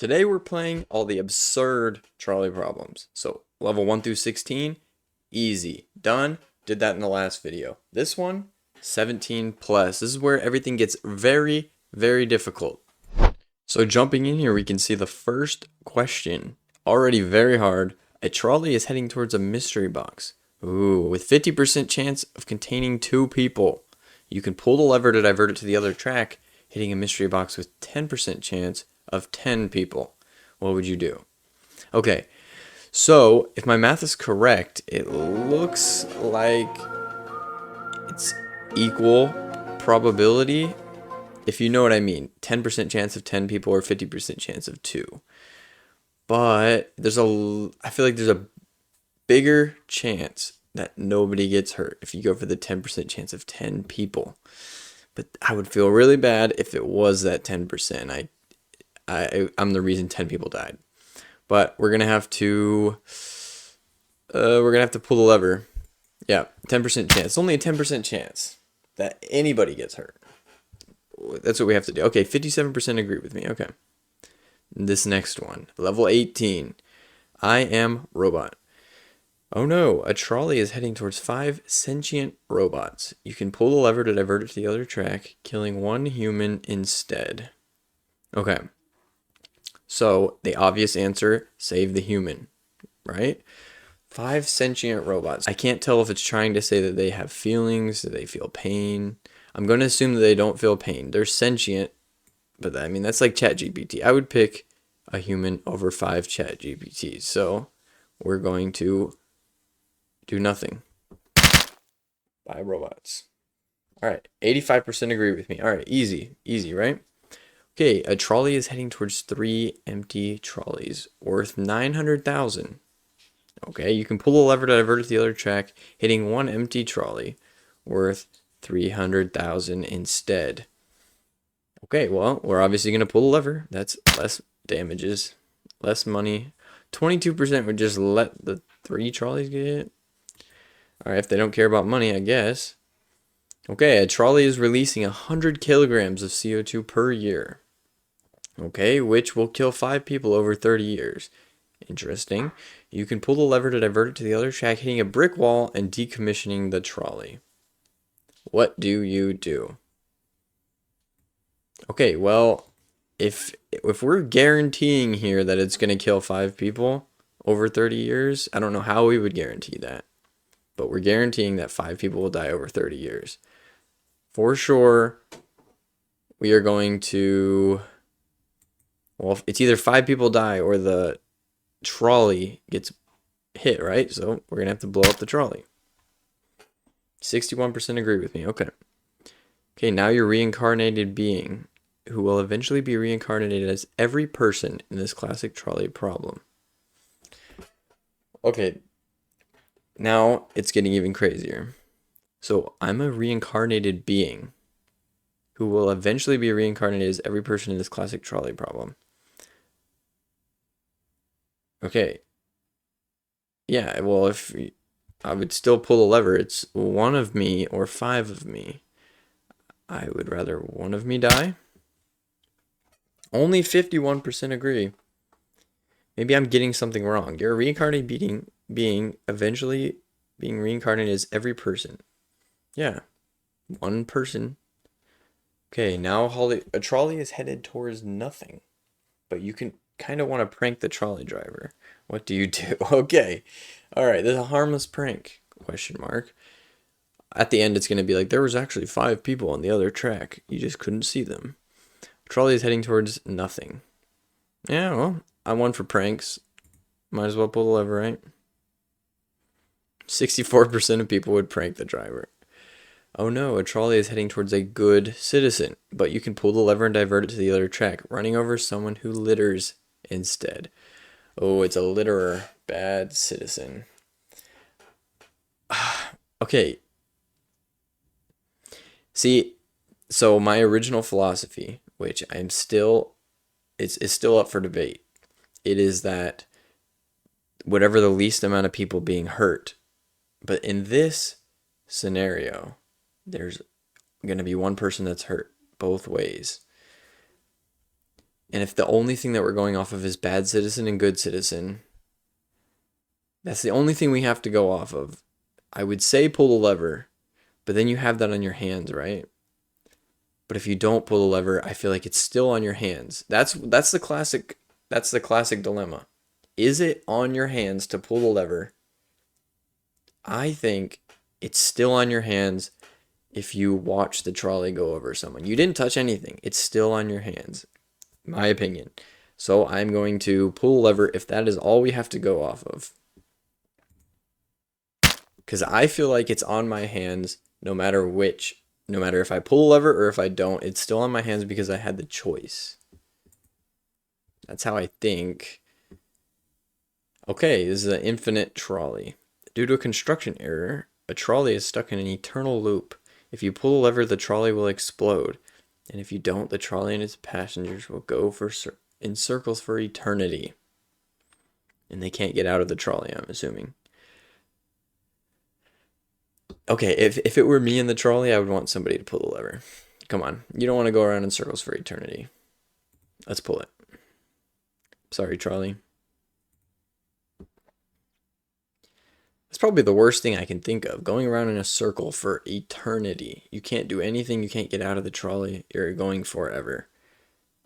Today we're playing all the absurd trolley problems. So level 1 through 16, easy. Done. Did that in the last video. This one, 17 plus. This is where everything gets very, very difficult. So jumping in here, we can see the first question. Already very hard. A trolley is heading towards a mystery box. Ooh, with 50% chance of containing 2 people. You can pull the lever to divert it to the other track, hitting a mystery box with 10% chance of 10 people. What would you do? Okay, so if my math is correct, it looks like it's equal probability, if you know what I mean. 10% chance of 10 people or 50% chance of 2. But I feel like there's a bigger chance that nobody gets hurt if you go for the 10% chance of 10 people. But I would feel really bad if it was that 10%. I'm the reason 10 people died. But we're gonna have to pull the lever. Yeah, 10% chance. It's only a 10% chance that anybody gets hurt. That's what we have to do. Okay, 57% agree with me. Okay. This next one, level 18. I am robot. Oh no, a trolley is heading towards 5 sentient robots. You can pull the lever to divert it to the other track, killing 1 human instead. Okay. So, the obvious answer, save the human, right? 5 sentient robots. I can't tell if it's trying to say that they have feelings, that they feel pain. I'm going to assume that they don't feel pain. They're sentient, but I mean, that's like ChatGPT. I would pick a human over 5 ChatGPTs. So, we're going to do nothing. 5 robots. All right, 85% agree with me. All right, easy, right? Okay, a trolley is heading towards 3 empty trolleys worth 900,000. Okay, you can pull the lever to divert it to the other track, hitting 1 empty trolley worth 300,000 instead. Okay, well, we're obviously going to pull the lever. That's less damages, less money. 22% would just let the 3 trolleys get hit. All right, if they don't care about money, I guess. Okay, a trolley is releasing 100 kilograms of CO2 per year. Okay, which will kill 5 people over 30 years. Interesting. You can pull the lever to divert it to the other track, hitting a brick wall and decommissioning the trolley. What do you do? Okay, well, if we're guaranteeing here that it's going to kill 5 people over 30 years, I don't know how we would guarantee that. But we're guaranteeing that 5 people will die over 30 years. For sure, we are going to... Well, it's either 5 people die or the trolley gets hit, right? So we're going to have to blow up the trolley. 61% agree with me. Okay. Okay, now your reincarnated being, who will eventually be reincarnated as every person in this classic trolley problem. Okay, now it's getting even crazier. So I'm a reincarnated being who will eventually be reincarnated as every person in this classic trolley problem. Okay. Yeah, well, if I would still pull the lever, it's 1 of me or 5 of me. I would rather 1 of me die. Only 51% agree. Maybe I'm getting something wrong. You're a reincarnated being eventually being reincarnated as every person. Yeah, 1 person. Okay, now a trolley is headed towards nothing, but you can kind of want to prank the trolley driver. What do you do? Okay, all right, this is a harmless prank, question mark. At the end, it's going to be like, there was actually 5 people on the other track. You just couldn't see them. Trolley is heading towards nothing. Yeah, well, I'm one for pranks. Might as well pull the lever, right? 64% of people would prank the driver. Oh no, a trolley is heading towards a good citizen, but you can pull the lever and divert it to the other track, running over someone who litters instead. Oh, it's a litterer. Bad citizen. Okay. See, so my original philosophy, which it's still up for debate. It is that whatever the least amount of people being hurt. But in this scenario, there's going to be 1 person that's hurt both ways. And if the only thing that we're going off of is bad citizen and good citizen, that's the only thing we have to go off of. I would say pull the lever, but then you have that on your hands, right? But if you don't pull the lever, I feel like it's still on your hands. That's the classic dilemma. Is it on your hands to pull the lever? I think it's still on your hands if you watch the trolley go over someone. You didn't touch anything. It's still on your hands, my opinion. So I'm going to pull the lever if that is all we have to go off of. Because I feel like it's on my hands no matter if I pull the lever or if I don't, it's still on my hands because I had the choice. That's how I think. Okay, this is an infinite trolley. Due to a construction error, a trolley is stuck in an eternal loop. If you pull the lever, the trolley will explode. And if you don't, the trolley and its passengers will go in circles for eternity. And they can't get out of the trolley, I'm assuming. Okay, if it were me in the trolley, I would want somebody to pull the lever. Come on, you don't want to go around in circles for eternity. Let's pull it. Sorry, trolley. That's probably the worst thing I can think of, going around in a circle for eternity. You can't do anything, you can't get out of the trolley, you're going forever.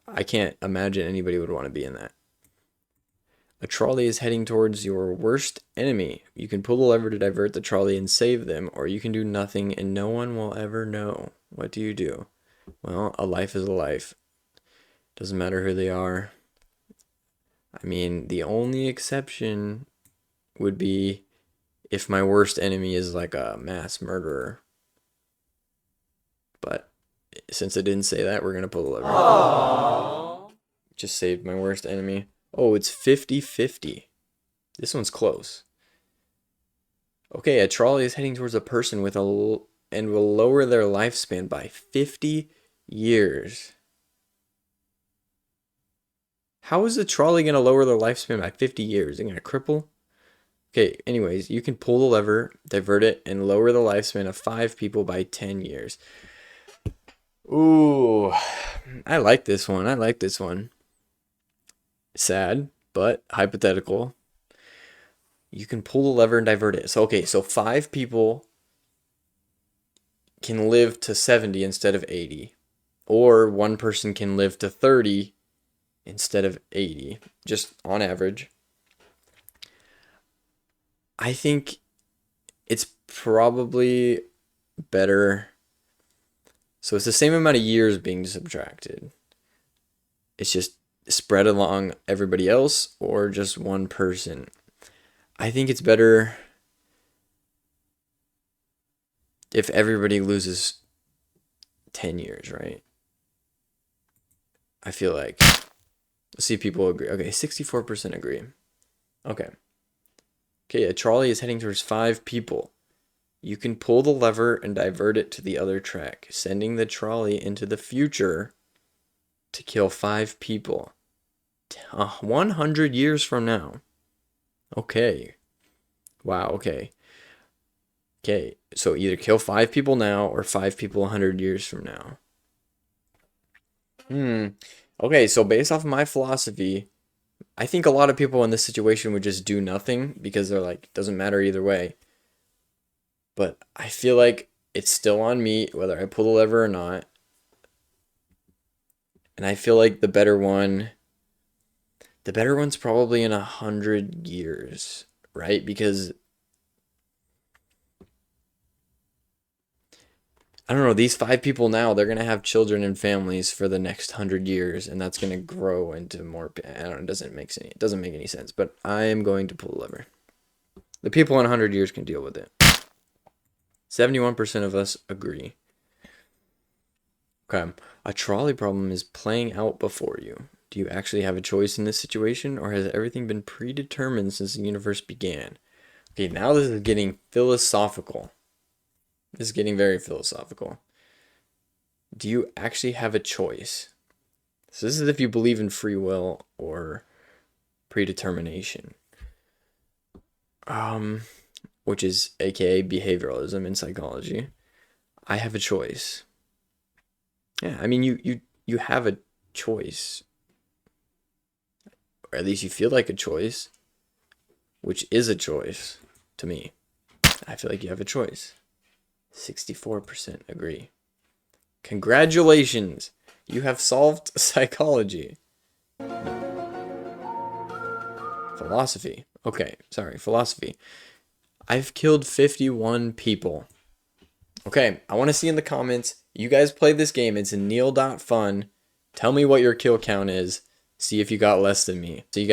I can't imagine anybody would want to be in that. A trolley is heading towards your worst enemy. You can pull the lever to divert the trolley and save them, or you can do nothing and no one will ever know. What do you do? Well, a life is a life. Doesn't matter who they are. I mean, the only exception would be if my worst enemy is like a mass murderer. But since it didn't say that, we're going to pull the lever. Aww. Just saved my worst enemy. Oh, it's 50-50. This one's close. Okay, a trolley is heading towards a person and will lower their lifespan by 50 years. How is the trolley going to lower their lifespan by 50 years? Is it going to cripple? Okay, anyways, you can pull the lever, divert it, and lower the lifespan of 5 people by 10 years. Ooh, I like this one. I like this one. Sad, but hypothetical. You can pull the lever and divert it. So, okay, so 5 people can live to 70 instead of 80. Or 1 person can live to 30 instead of 80, just on average. I think it's probably better. So it's the same amount of years being subtracted. It's just spread along everybody else or just 1 person. I think it's better if everybody loses 10 years, right? I feel like. Let's see if people agree. Okay, 64% agree. Okay. Okay, a trolley is heading towards 5 people. You can pull the lever and divert it to the other track, sending the trolley into the future to kill 5 people. 100 years from now. Okay. Wow, okay. Okay, so either kill 5 people now or 5 people 100 years from now. Okay, so based off of my philosophy, I think a lot of people in this situation would just do nothing because they're like, doesn't matter either way. But I feel like it's still on me whether I pull the lever or not. And I feel like the better one's probably in 100 years, right? Because I don't know, these 5 people now, they're going to have children and families for the next 100 years, and that's going to grow into more, I don't know, it doesn't make any sense, but I am going to pull the lever. The people in 100 years can deal with it. 71% of us agree. Okay, a trolley problem is playing out before you. Do you actually have a choice in this situation, or has everything been predetermined since the universe began? Okay, now this is getting philosophical. This is getting very philosophical. Do you actually have a choice? So this is if you believe in free will or predetermination. Which is aka behavioralism in psychology. I have a choice. Yeah, I mean you have a choice. Or at least you feel like a choice, which is a choice to me. I feel like you have a choice. 64% agree. Congratulations! You have solved psychology. Philosophy. Okay, sorry, philosophy. I've killed 51 people. Okay, I want to see in the comments. You guys play this game. It's Neil.fun. Tell me what your kill count is. See if you got less than me. See you guys.